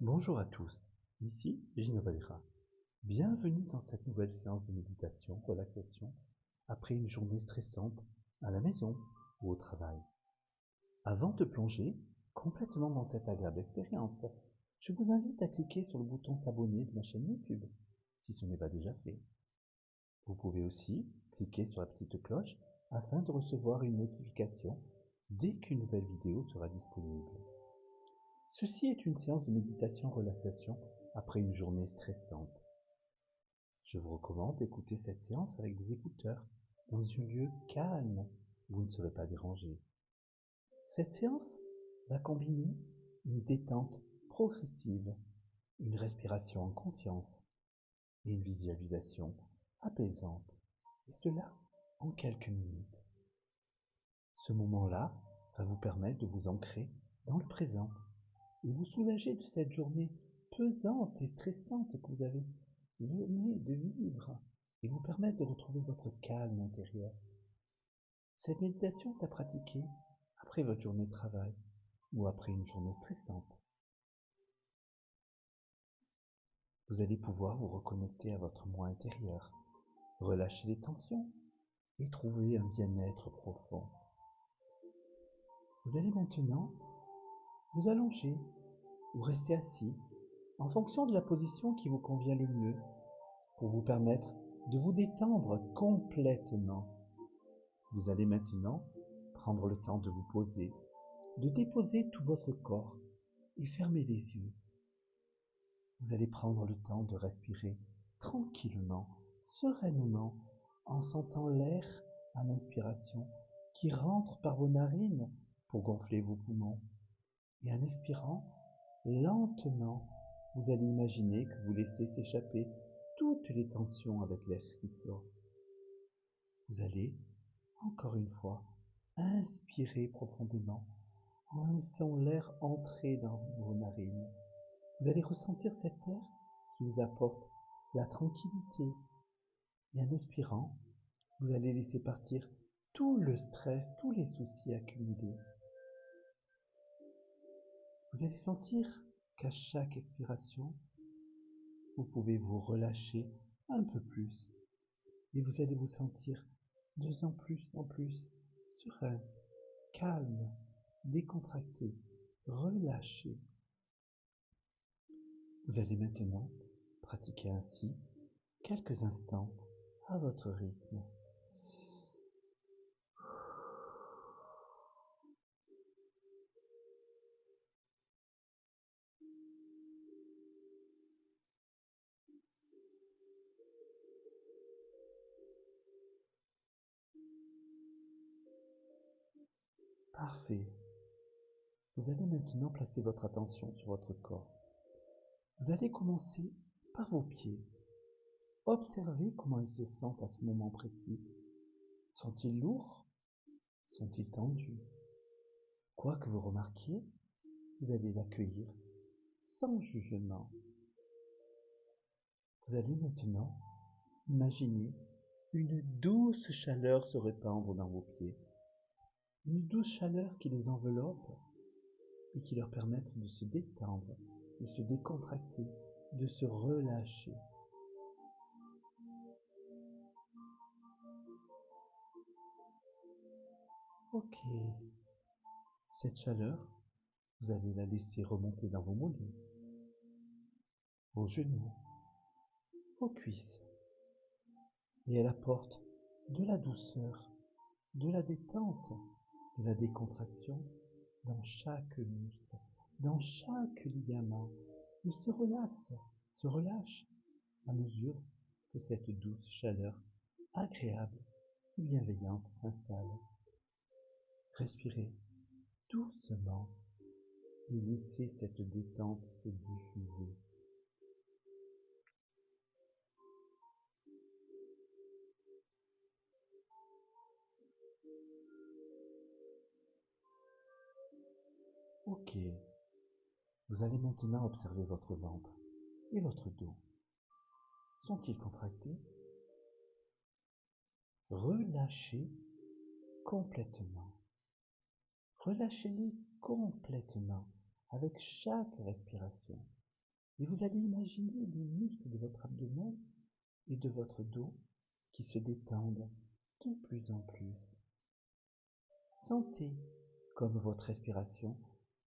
Bonjour à tous, ici Gino Valera. Bienvenue dans cette nouvelle séance de méditation, relaxation, après une journée stressante à la maison ou au travail. Avant de plonger complètement dans cette agréable expérience, je vous invite à cliquer sur le bouton s'abonner de ma chaîne YouTube, si ce n'est pas déjà fait. Vous pouvez aussi cliquer sur la petite cloche afin de recevoir une notification dès qu'une nouvelle vidéo sera disponible. Ceci est une séance de méditation-relaxation après une journée stressante. Je vous recommande d'écouter cette séance avec des écouteurs dans un lieu calme où vous ne serez pas dérangé. Cette séance va combiner une détente progressive, une respiration en conscience et une visualisation apaisante, et cela en quelques minutes. Ce moment-là va vous permettre de vous ancrer dans le présent et vous soulager de cette journée pesante et stressante que vous avez venez de vivre et vous permettre de retrouver votre calme intérieur. Cette méditation est à pratiquer après votre journée de travail ou après une journée stressante. Vous allez pouvoir vous reconnecter à votre moi intérieur, relâcher les tensions et trouver un bien-être profond. Vous allez maintenant vous allonger ou rester assis en fonction de la position qui vous convient le mieux pour vous permettre de vous détendre complètement. Vous allez maintenant prendre le temps de vous poser, de déposer tout votre corps et fermer les yeux. Vous allez prendre le temps de respirer tranquillement, sereinement, en sentant l'air à l'inspiration qui rentre par vos narines pour gonfler vos poumons. Et en expirant, lentement, vous allez imaginer que vous laissez s'échapper toutes les tensions avec l'air qui sort. Vous allez, encore une fois, inspirer profondément en laissant l'air entrer dans vos narines. Vous allez ressentir cet air qui vous apporte la tranquillité. Et en expirant, vous allez laisser partir tout le stress, tous les soucis accumulés. Vous allez sentir qu'à chaque expiration, vous pouvez vous relâcher un peu plus et vous allez vous sentir de plus en plus serein, calme, décontracté, relâché. Vous allez maintenant pratiquer ainsi quelques instants à votre rythme. Parfait. Vous allez maintenant placer votre attention sur votre corps. Vous allez commencer par vos pieds. Observez comment ils se sentent à ce moment précis. Sont-ils lourds? Sont-ils tendus? Quoi que vous remarquiez, vous allez l'accueillir sans jugement. Vous allez maintenant imaginer une douce chaleur se répandre dans vos pieds. Une douce chaleur qui les enveloppe et qui leur permet de se détendre, de se décontracter, de se relâcher. Ok. Cette chaleur, vous allez la laisser remonter dans vos mollets, vos genoux, vos cuisses. Et elle apporte de la douceur, de la détente, de la décontraction dans chaque muscle, dans chaque ligament. Il se relâche à mesure que cette douce chaleur agréable et bienveillante s'installe. Respirez doucement et laissez cette détente se diffuser. Ok, vous allez maintenant observer votre ventre et votre dos. Sont-ils contractés? Relâchez complètement. Relâchez-les complètement avec chaque respiration. Et vous allez imaginer les muscles de votre abdomen et de votre dos qui se détendent de plus en plus. Sentez comme votre respiration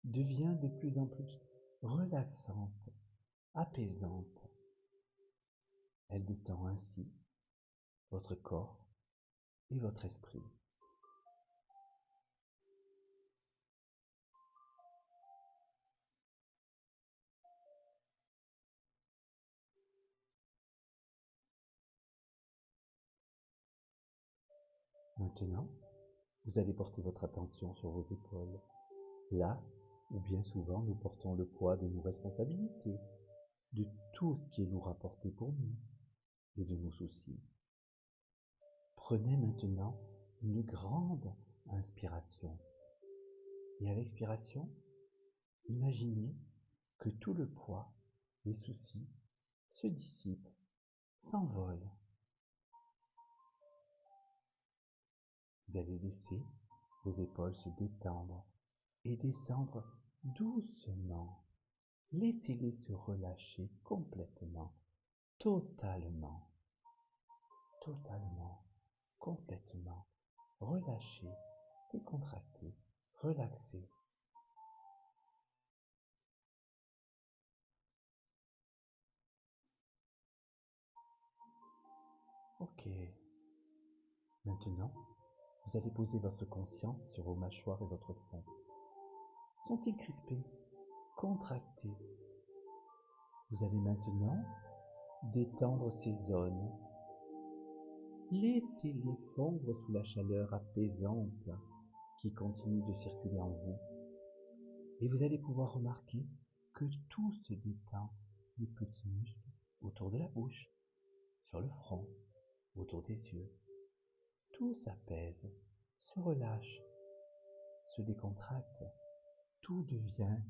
devient de plus en plus relaxante, apaisante. Elle détend ainsi votre corps et votre esprit. Maintenant, vous allez porter votre attention sur vos épaules, là où bien souvent nous portons le poids de nos responsabilités, de tout ce qui est lourd à porter pour nous et de nos soucis. Prenez maintenant une grande inspiration et à l'expiration, imaginez que tout le poids, les soucis se dissipent, s'envolent. Vous allez laisser vos épaules se détendre et descendre doucement. Laissez-les se relâcher complètement, totalement, totalement, complètement. Relâchez, décontractez, relaxez. Ok. Maintenant, vous allez poser votre conscience sur vos mâchoires et votre front. Sont-ils crispés, contractés? Vous allez maintenant détendre ces zones. Laissez-les fondre sous la chaleur apaisante qui continue de circuler en vous. Et vous allez pouvoir remarquer que tout se détend, les petits muscles autour de la bouche, sur le front, autour des yeux. Tout s'apaise, se relâche, se décontracte. Tout devient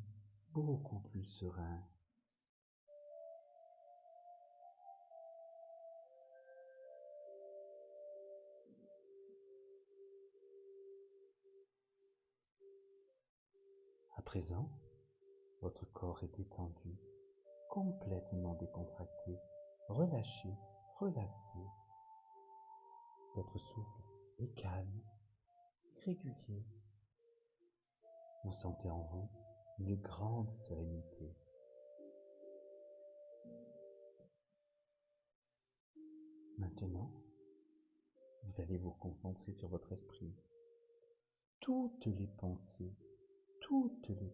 beaucoup plus serein. À présent, votre corps est détendu, complètement décontracté, relâché, relaxé. Votre souffle est calme, régulier. Vous sentez en vous une grande sérénité. Maintenant, vous allez vous concentrer sur votre esprit. Toutes les pensées, toutes les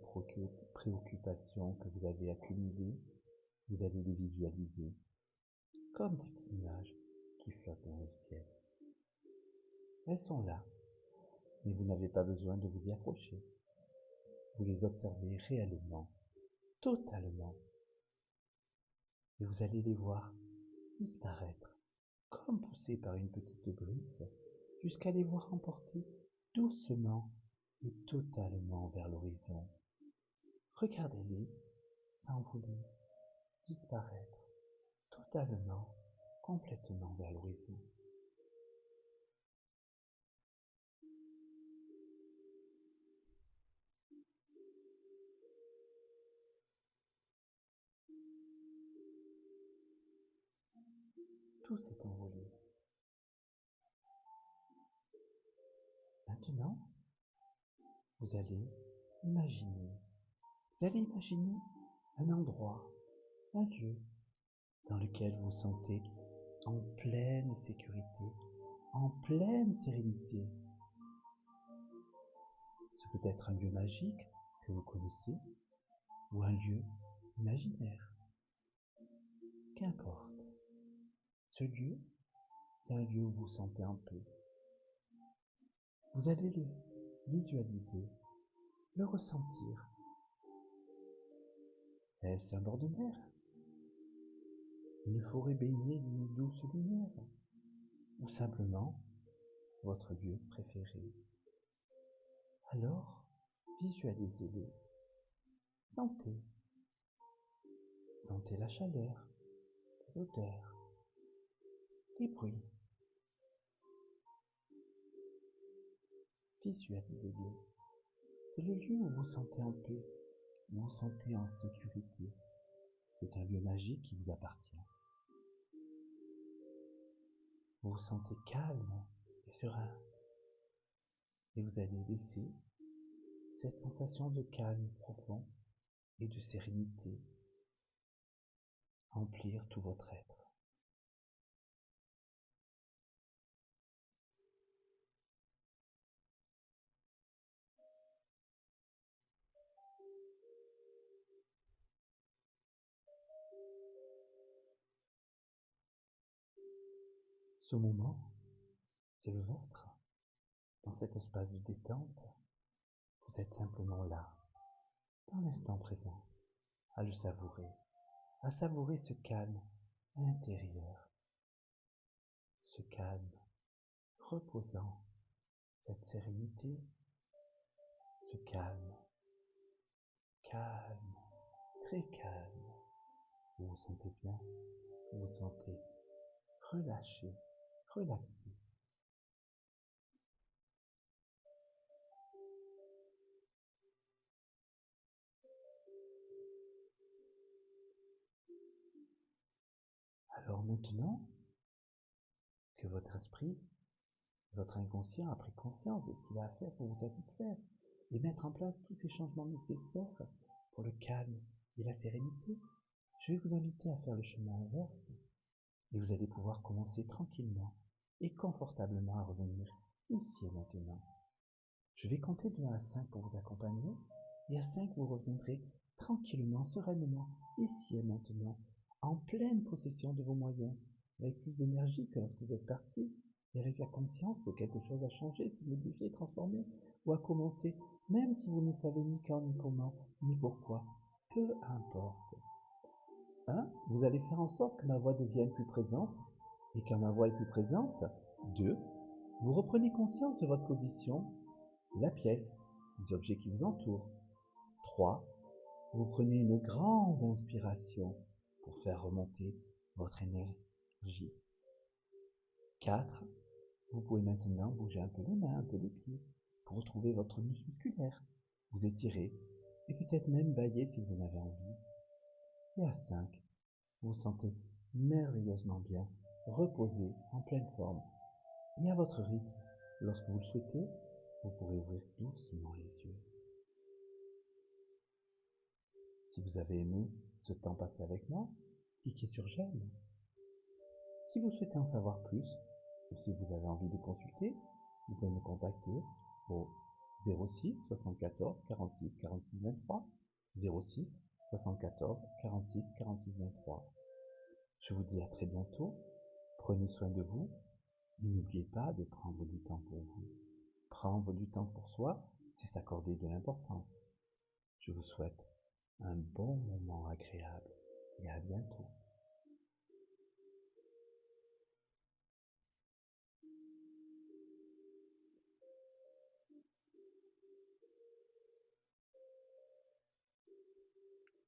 préoccupations que vous avez accumulées, vous allez les visualiser comme des petits nuages qui flottent dans le ciel. Elles sont là, mais vous n'avez pas besoin de vous y accrocher. Vous les observez réellement, totalement, et vous allez les voir disparaître, comme poussés par une petite brise, jusqu'à les voir emporter doucement et totalement vers l'horizon. Regardez-les s'envoler, disparaître, totalement, complètement vers l'horizon. Tout s'est envolé. Maintenant, vous allez imaginer, vous allez imaginer un endroit, un lieu dans lequel vous vous sentez en pleine sécurité, en pleine sérénité. Ce peut être un lieu magique que vous connaissez ou un lieu imaginaire. Qu'importe. Ce lieu, c'est un lieu où vous vous sentez en paix. Vous allez le visualiser, le ressentir. Est-ce un bord de mer? Une forêt baignée d'une douce lumière? Ou simplement votre lieu préféré? Alors, visualisez-le. Sentez. Sentez la chaleur, les odeurs, les bruits. Visualisez-le. C'est le lieu où vous vous sentez en paix, où vous vous sentez en sécurité. C'est un lieu magique qui vous appartient. Vous vous sentez calme et serein. Et vous allez laisser cette sensation de calme profond et de sérénité remplir tout votre être. Ce moment, c'est le vôtre. Dans cet espace de détente, vous êtes simplement là, dans l'instant présent, à le savourer, à savourer ce calme intérieur, ce calme reposant, cette sérénité, ce calme, calme, très calme. Vous vous sentez bien, vous vous sentez relâché, relaxé. Alors maintenant que votre esprit, votre inconscient a pris conscience de ce qu'il a à faire pour vous satisfaire et mettre en place tous ces changements nécessaires pour le calme et la sérénité, je vais vous inviter à faire le chemin inverse et vous allez pouvoir commencer tranquillement et confortablement à revenir ici et maintenant. Je vais compter de 1 à 5 pour vous accompagner et à 5 vous reviendrez tranquillement, sereinement, ici et maintenant, en pleine possession de vos moyens, avec plus d'énergie que lorsque vous êtes parti et avec la conscience que quelque chose a changé, s'est modifié, transformé ou a commencé, même si vous ne savez ni quand, ni comment, ni pourquoi. Peu importe. 1. Vous allez faire en sorte que ma voix devienne plus présente, et quand ma voix est plus présente, 2. Vous reprenez conscience de votre position, de la pièce, des objets qui vous entourent. 3. Vous prenez une grande inspiration pour faire remonter votre énergie. 4. Vous pouvez maintenant bouger un peu les mains, un peu les pieds, pour retrouver votre muscle musculaire, vous étirer, et peut-être même bailler si vous en avez envie. Et à 5, vous vous sentez merveilleusement bien, reposé, en pleine forme, et à votre rythme. Lorsque vous le souhaitez, vous pourrez ouvrir doucement les yeux. Si vous avez aimé ce temps passé avec moi, cliquez sur j'aime. Si vous souhaitez en savoir plus, ou si vous avez envie de consulter, vous pouvez me contacter au 06 74 46 46 23, 06 74 46 46 23. Je vous dis à très bientôt, prenez soin de vous, et n'oubliez pas de prendre du temps pour vous. Prendre du temps pour soi, c'est s'accorder de l'importance. Je vous souhaite un bon moment agréable et à bientôt.